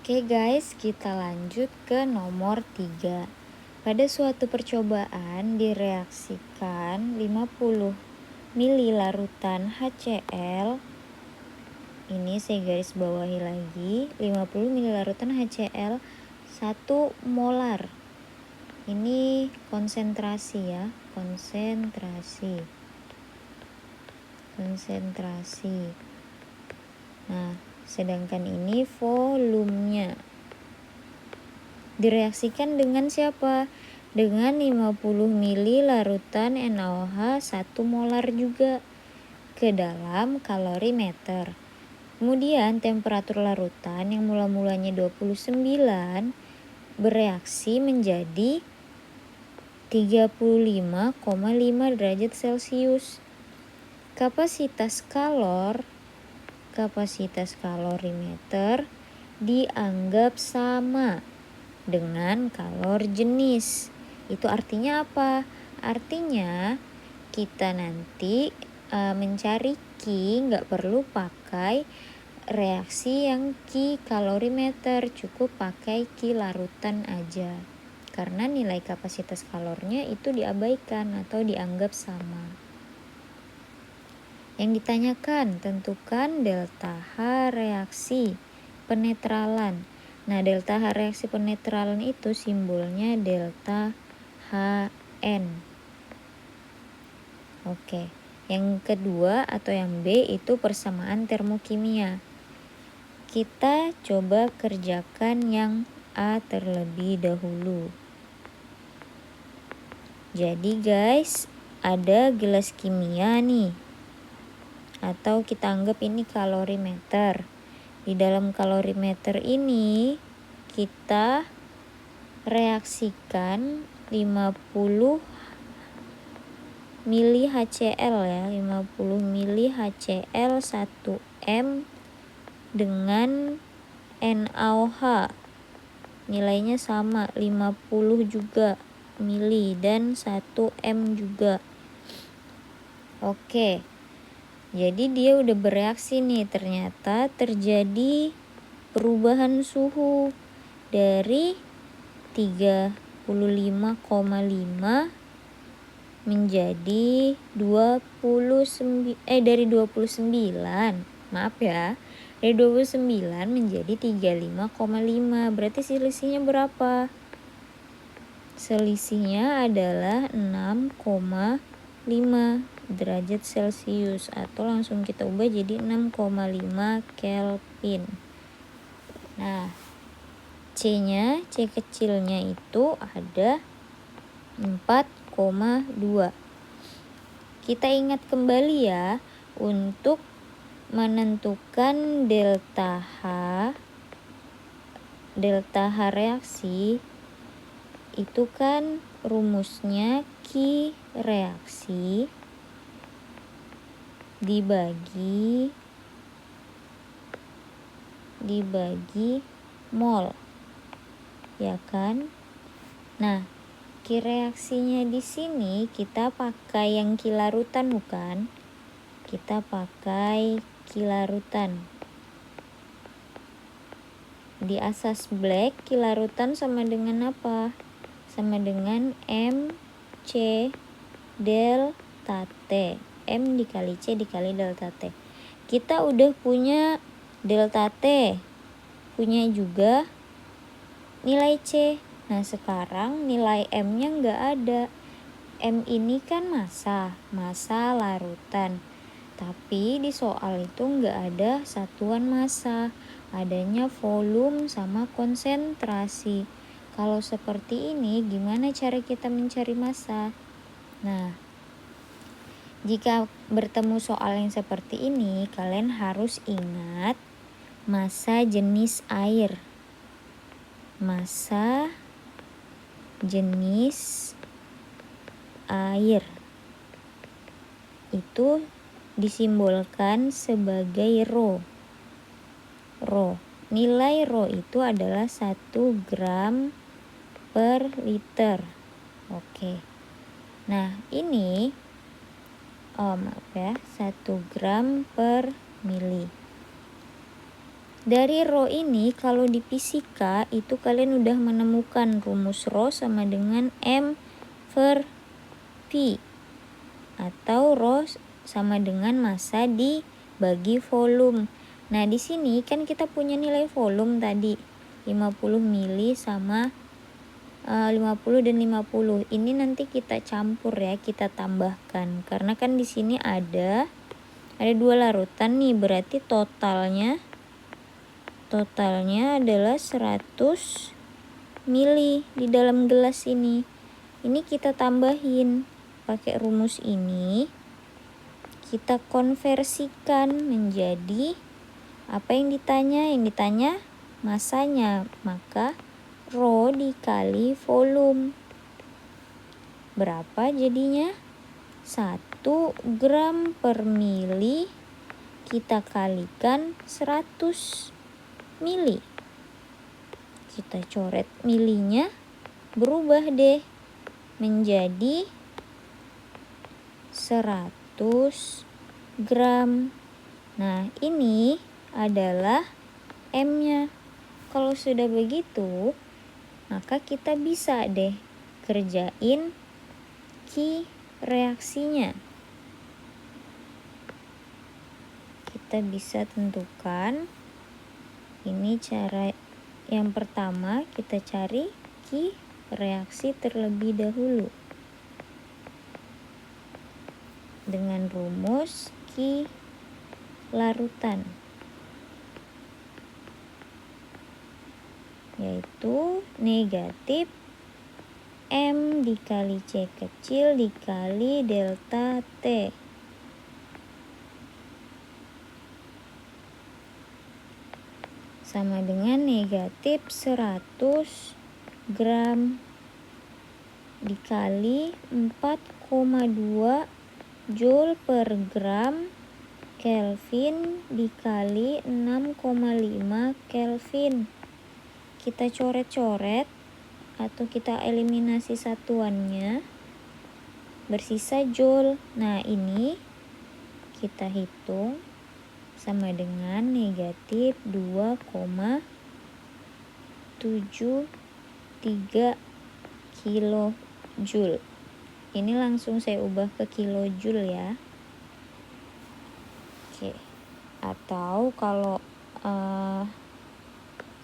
Oke guys, kita lanjut ke nomor 3. Pada suatu percobaan direaksikan 50 mili larutan HCl. Ini saya garis bawahi lagi, 50 mili larutan HCl 1 molar. Ini konsentrasi ya, konsentrasi. Nah, sedangkan ini volumenya. Direaksikan dengan siapa? Dengan 50 mili larutan NaOH 1 molar juga ke dalam kalorimeter. Kemudian temperatur larutan yang mula-mulanya 29 bereaksi menjadi 35,5 derajat Celcius. Kapasitas kalorimeter dianggap sama dengan kalor jenis. Itu artinya apa? Artinya kita nanti mencari Q nggak perlu pakai reaksi yang Q kalorimeter, cukup pakai Q larutan aja. Karena nilai kapasitas kalornya itu diabaikan atau dianggap sama. Yang ditanyakan, tentukan delta H reaksi penetralan. Nah, delta H reaksi penetralan itu simbolnya delta HN. Oke, yang kedua atau yang B itu persamaan termokimia. Kita coba kerjakan yang A terlebih dahulu. Jadi guys, ada gelas kimia nih. Atau kita anggap ini kalorimeter. Di dalam kalorimeter ini kita reaksikan 50 mili HCl ya, 50 mili HCl 1M dengan NaOH. Nilainya sama, 50 juga mili dan 1M juga. Oke. Jadi dia udah bereaksi nih, ternyata terjadi perubahan suhu dari 35,5 menjadi 29, dari 29 menjadi 35,5. Berarti selisihnya berapa? Selisihnya adalah 6,5 derajat Celcius, atau langsung kita ubah jadi 6,5 Kelvin. Nah, C kecilnya itu ada 4,2. Kita ingat kembali ya, untuk menentukan delta H reaksi itu kan rumusnya Q reaksi dibagi mol, ya kan? Nah, Q reaksinya di sini kita pakai yang Q larutan bukan? Kita pakai Q larutan. Di asas black Q larutan sama dengan apa? Sama dengan MC delta T. M dikali C dikali delta T. Kita udah punya delta T, punya juga nilai C. Nah, sekarang nilai M-nya nggak ada. M ini kan massa larutan. Tapi di soal itu nggak ada satuan massa, adanya volume sama konsentrasi. Kalau seperti ini, gimana cara kita mencari massa? Nah, jika bertemu soal yang seperti ini, kalian harus ingat massa jenis air. Massa jenis air itu disimbolkan sebagai rho. Nilai rho itu adalah 1 gram per liter. Oke. Nah, ini 1 gram per mili. Dari rho ini kalau di fisika itu kalian udah menemukan rumus rho sama dengan M per V, atau rho sama dengan massa dibagi volume. Nah, di sini kan kita punya nilai volume tadi 50 mili sama 50 dan 50. Ini nanti kita campur ya, kita tambahkan. Karena kan di sini ada 2 larutan nih, berarti totalnya adalah 100 mili di dalam gelas ini. Ini kita tambahin pakai rumus ini. Kita konversikan menjadi apa yang ditanya? Yang ditanya masanya. Maka rho dikali volume. Berapa jadinya? 1 gram per mili kita kalikan 100 mili. Kita coret milinya, berubah deh menjadi 100 gram. Nah, ini adalah M-nya. Kalau sudah begitu, maka kita bisa deh kerjain Q reaksinya. Kita bisa tentukan. Ini cara yang pertama, kita cari Q reaksi terlebih dahulu dengan rumus Q larutan, yaitu negatif M dikali C kecil dikali delta T. Sama dengan negatif 100 gram dikali 4,2 Joule per gram Kelvin dikali 6,5 Kelvin. Kita coret-coret atau kita eliminasi satuannya, bersisa Joule. Nah, ini kita hitung sama dengan negatif 2,73 kilojoule. Ini langsung saya ubah ke kilojoule ya. Oke. Atau kalau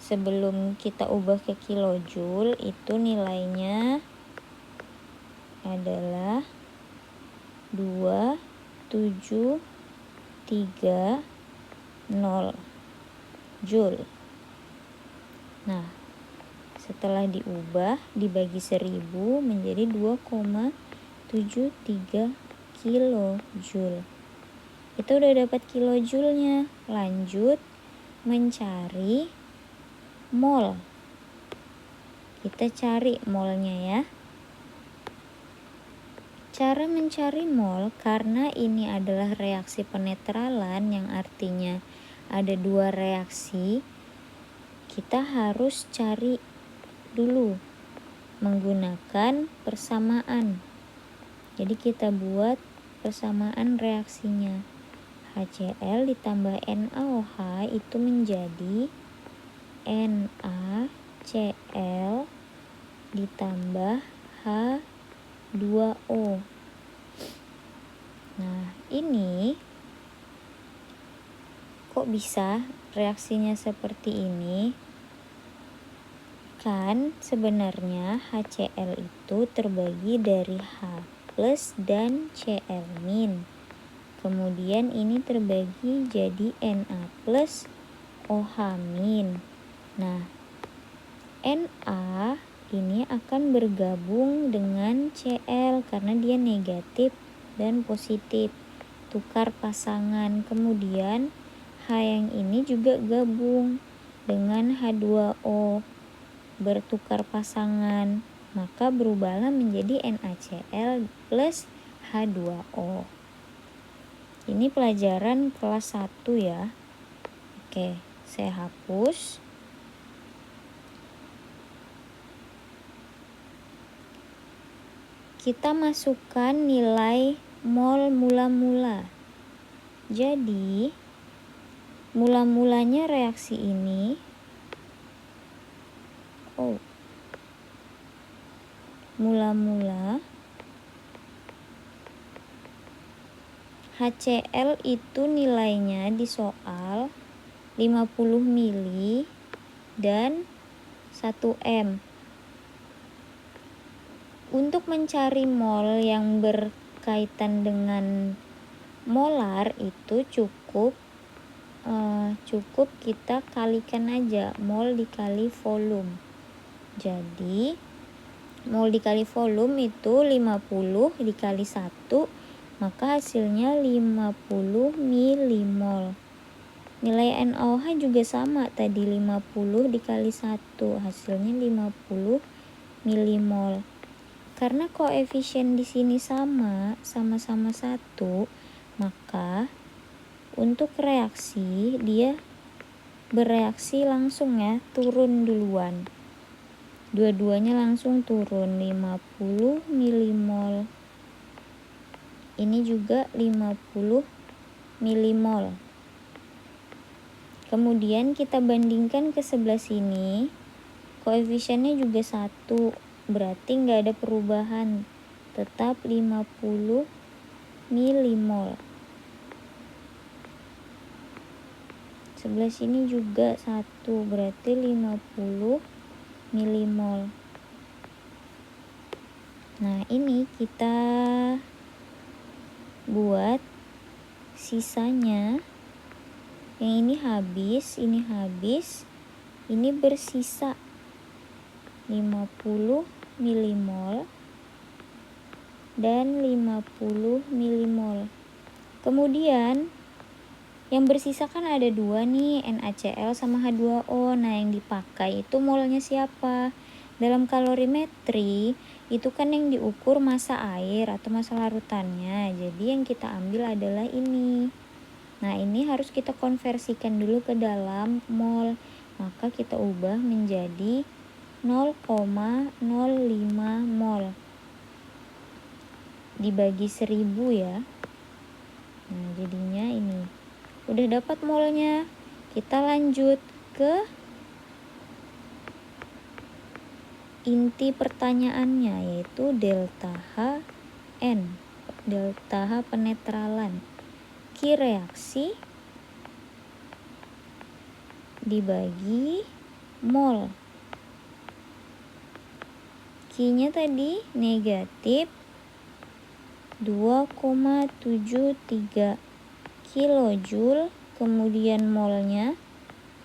sebelum kita ubah ke kilojoule itu nilainya adalah 2,730 Joule. Nah, setelah diubah dibagi 1000 menjadi 2,73 kilojoule. Kita udah dapat kilojoule-nya. Lanjut mencari mol. Kita cari molnya ya. Cara mencari mol, karena ini adalah reaksi penetralan yang artinya ada 2 reaksi, kita harus cari dulu menggunakan persamaan. Jadi kita buat persamaan reaksinya. HCl ditambah NaOH itu menjadi NaCl ditambah H2O. Nah, ini kok bisa reaksinya seperti ini? Kan sebenarnya HCl itu terbagi dari H plus dan Cl min. Kemudian ini terbagi jadi Na plus OH min. Nah, Na ini akan bergabung dengan Cl karena dia negatif dan positif. Tukar pasangan. Kemudian H yang ini juga gabung dengan H2O. Bertukar pasangan. Maka berubahlah menjadi NaCl plus H2O. Ini pelajaran kelas 1 ya. Oke, saya hapus. Kita masukkan nilai mol mula-mula. Jadi Mula-mulanya reaksi ini mula-mula HCl itu nilainya di soal 50 mili dan 1 M. Untuk mencari mol yang berkaitan dengan molar itu cukup kita kalikan aja mol dikali volume. Jadi mol dikali volume itu 50 dikali 1, maka hasilnya 50 milimol. Nilai NaOH juga sama, tadi 50 dikali 1, hasilnya 50 milimol. Karena koefisien di sini sama-sama 1, maka untuk reaksi dia bereaksi langsung ya, turun duluan. Dua-duanya langsung turun, 50 milimol. Ini juga 50 milimol. Kemudian kita bandingkan ke sebelah sini, koefisiennya juga 1, berarti nggak ada perubahan, tetap 50 milimol. Sebelah sini juga 1, berarti 50 milimol. Nah, ini kita buat sisanya. Yang ini habis, ini bersisa 50 milimol dan 50 milimol. Kemudian yang bersisa kan ada 2 nih, NaCl sama H2O. Nah, yang dipakai itu molnya siapa? Dalam kalorimetri itu kan yang diukur massa air atau massa larutannya. Jadi yang kita ambil adalah ini. Nah, ini harus kita konversikan dulu ke dalam mol. Maka kita ubah menjadi 0,05 mol. Dibagi 1000 ya. Nah, jadinya ini. Udah dapat molnya. Kita lanjut ke inti pertanyaannya, yaitu delta Hn. Delta H penetralan. Ki reaksi dibagi mol. Ki-nya tadi negatif 2,73 kilojoule, kemudian molnya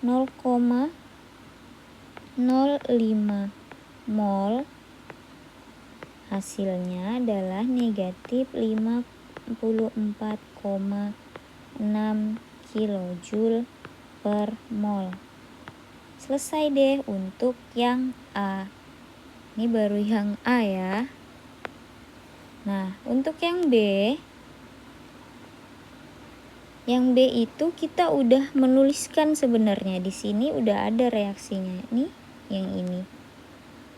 0,05 mol. Hasilnya adalah negatif 54,6 kilojoule per mol. Selesai deh untuk yang A. Ini baru yang A ya. Nah, untuk yang B. Yang B itu kita udah menuliskan sebenarnya. Di sini udah ada reaksinya. Nih, yang ini.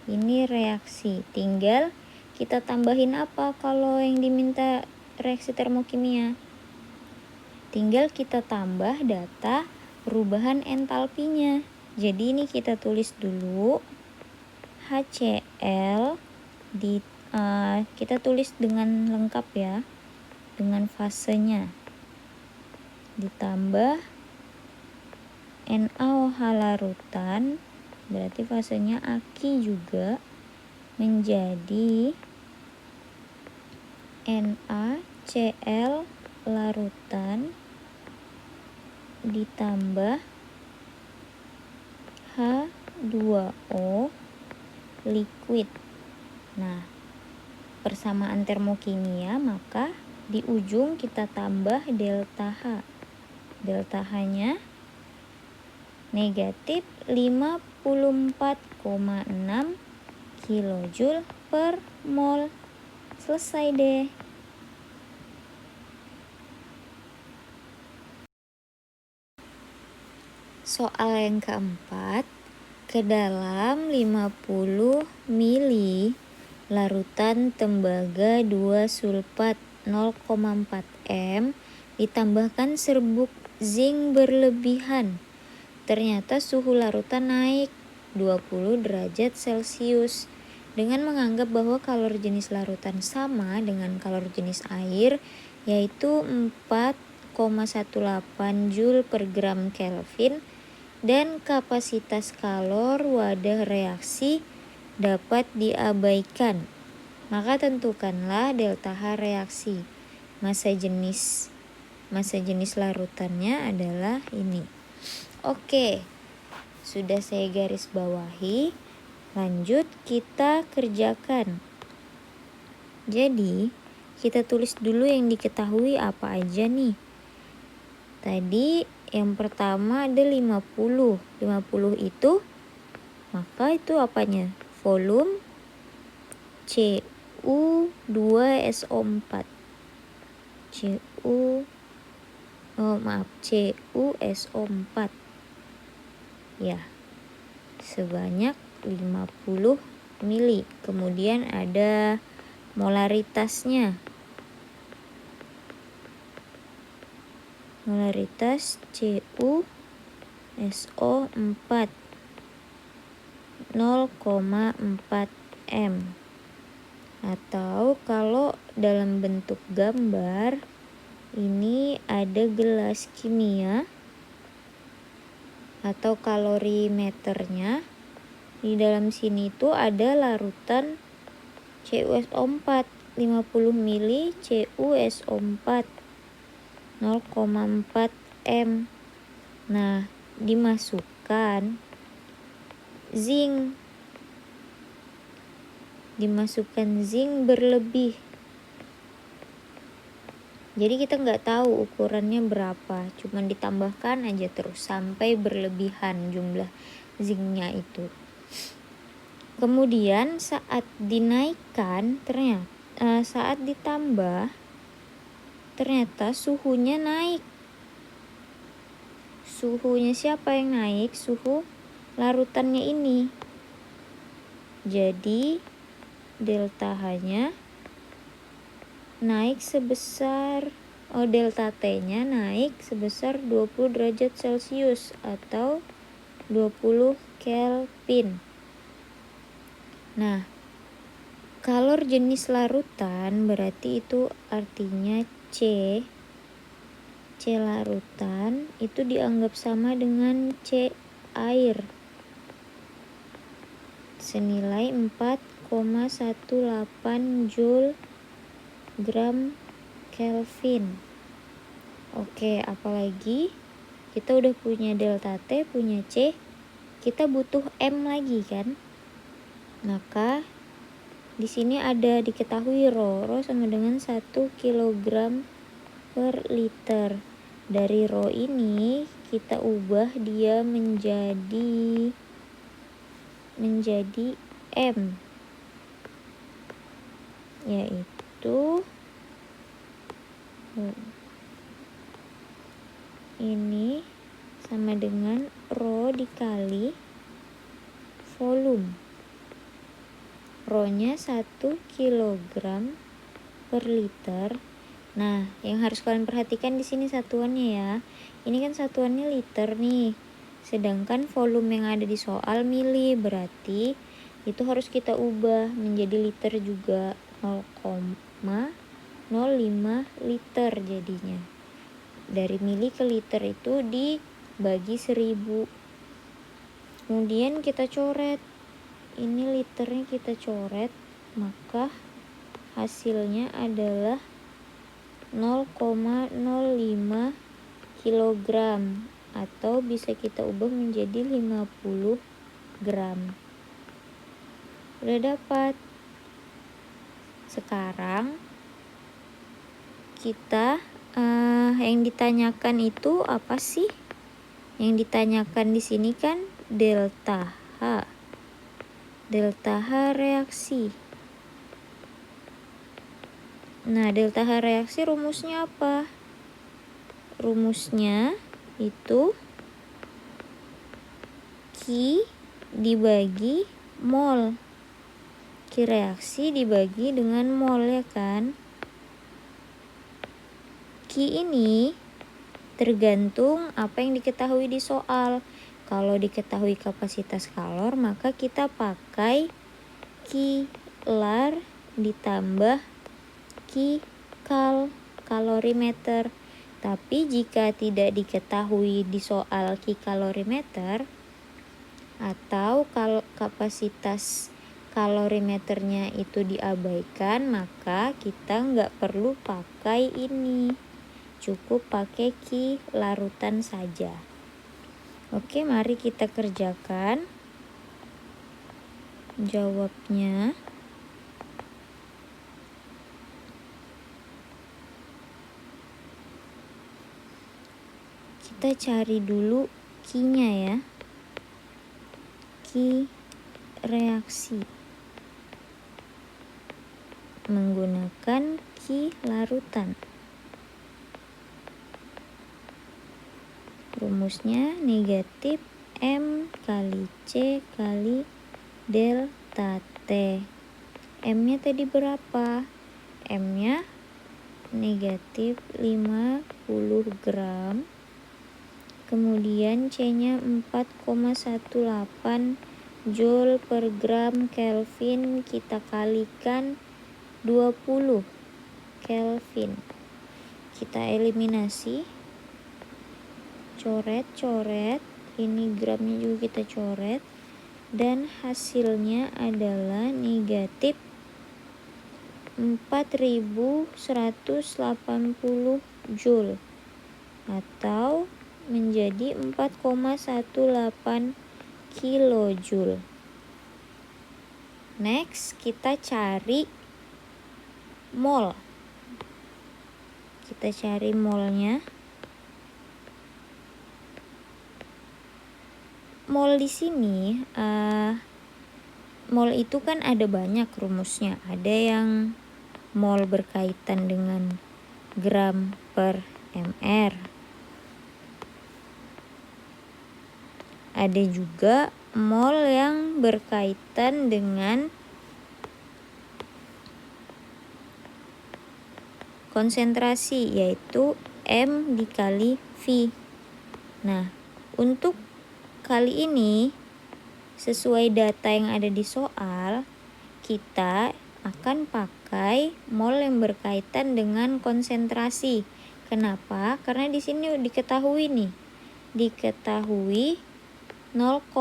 Ini reaksi. Tinggal kita tambahin apa kalau yang diminta reaksi termokimia? Tinggal kita tambah data perubahan entalpinya. Jadi ini kita tulis dulu HCl kita tulis dengan lengkap ya, dengan fasenya. Ditambah NaOH larutan, berarti fasenya aki juga, menjadi NaCl larutan ditambah H2O liquid. Nah, persamaan termokimia, maka di ujung kita tambah delta H. Delta H-nya negatif 54,6 kilojoule per mol. Selesai deh. Soal yang keempat, ke dalam 50 mili larutan tembaga 2 sulfat 0,4 M ditambahkan serbuk zinc berlebihan. Ternyata suhu larutan naik 20 derajat Celcius. Dengan menganggap bahwa kalor jenis larutan sama dengan kalor jenis air, yaitu 4,18 Joule per gram Kelvin, dan kapasitas kalor wadah reaksi dapat diabaikan, maka tentukanlah delta H reaksi. Massa jenis larutannya adalah ini. Oke, sudah saya garis bawahi. Lanjut kita kerjakan. Jadi kita tulis dulu yang diketahui apa aja nih. Tadi yang pertama ada 50. 50 itu, maka itu apanya? Volume CuSO4. CuSO4. Ya. Sebanyak 50 mili. Kemudian ada molaritasnya. Molaritas CuSO4 0,4 m. Atau kalau dalam bentuk gambar, ini ada gelas kimia atau kalorimeternya. Di dalam sini itu ada larutan CuSO4 50 mili CuSO4 0,4 m. Nah, dimasukkan zinc. Dimasukkan zinc berlebih. Jadi kita nggak tahu ukurannya berapa, cuman ditambahkan aja terus sampai berlebihan jumlah zincnya itu. Kemudian saat dinaikkan, saat ditambah, ternyata suhunya naik. Suhunya siapa yang naik? Suhu larutannya ini. Jadi delta H-nya naik sebesar, delta T-nya naik sebesar 20 derajat Celcius atau 20 Kelvin. Nah, kalor jenis larutan berarti itu artinya C larutan itu dianggap sama dengan C air senilai 4,18 Joule gram Kelvin. Oke, apalagi kita udah punya delta T, punya C, kita butuh M lagi kan? Maka di sini ada diketahui rho sama dengan 1 kg per liter. Dari rho ini kita ubah dia menjadi M, yaitu ini sama dengan rho dikali volume. Rho-nya 1 kg per liter. Nah, yang harus kalian perhatikan di sini satuannya ya. Ini kan satuannya liter nih. Sedangkan volume yang ada di soal mili, berarti itu harus kita ubah menjadi liter juga, 0,05 liter jadinya. Dari mili ke liter itu dibagi 1000. Kemudian kita coret. Ini liternya kita coret, maka hasilnya adalah 0,05 kg atau bisa kita ubah menjadi 50 gram. Udah dapat. Sekarang kita yang ditanyakan itu apa sih? Yang ditanyakan di sini kan delta H. Delta H reaksi. Nah, delta H reaksi rumusnya apa? Rumusnya itu Q dibagi mol. Q reaksi dibagi dengan mol, ya kan? Q ini Tergantung apa yang diketahui di soal. Kalau diketahui kapasitas kalor, maka kita pakai kilar ditambah kalorimeter. Tapi jika tidak diketahui di soal kalorimeter atau kapasitas kalorimeternya itu diabaikan, maka kita nggak perlu pakai ini. Cukup pakai larutan saja. Oke, mari kita kerjakan. Jawabnya kita cari dulu Q-nya ya. Q reaksi menggunakan Q larutan. Rumusnya negatif M kali C kali delta T. M-nya tadi berapa? M-nya negatif 50 gram. Kemudian C-nya 4,18 Joule per gram Kelvin, kita kalikan 20 Kelvin. Kita eliminasi. Coret-coret. Ini gramnya juga kita coret. Dan hasilnya adalah negatif 4180 Joule atau menjadi 4,18 kilojoule. Next, kita cari mol. Kita cari molnya. Mol di sini, mol itu kan ada banyak rumusnya. Ada yang mol berkaitan dengan gram per mr. Ada juga mol yang berkaitan dengan konsentrasi, yaitu M dikali V. Nah, untuk kali ini sesuai data yang ada di soal, kita akan pakai mol yang berkaitan dengan konsentrasi. Kenapa? Karena di sini diketahui nih. Diketahui 0,4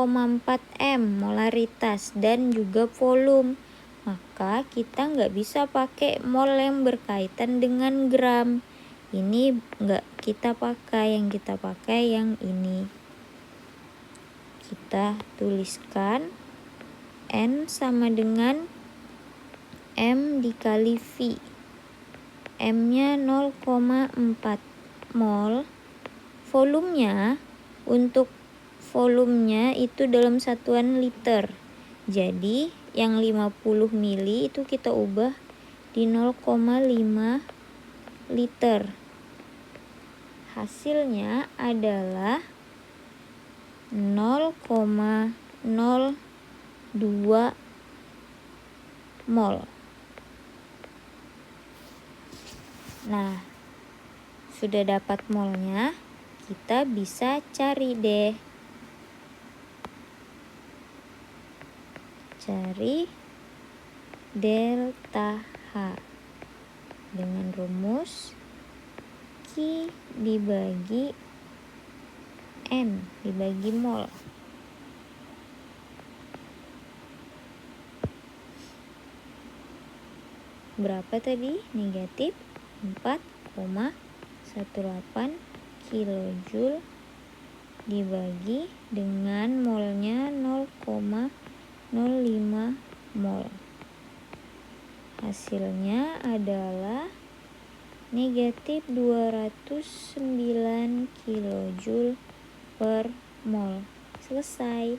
M molaritas dan juga volume. Maka kita nggak bisa pakai mol yang berkaitan dengan gram. Ini nggak kita pakai, yang kita pakai yang ini. Kita tuliskan N sama dengan M dikali V. M-nya 0,4 mol. Volumenya, untuk volumenya itu dalam satuan liter. Jadi yang 50 mili itu kita ubah di 0,5 liter. Hasilnya adalah 0,02 mol. Nah, sudah dapat molnya, kita bisa cari deh. Cari delta H dengan rumus Q dibagi N dibagi mol. Berapa tadi? Negatif 4,18 kilojoule dibagi dengan molnya 0,05 mol. Hasilnya adalah negatif 209 kilojoule per mol. Selesai.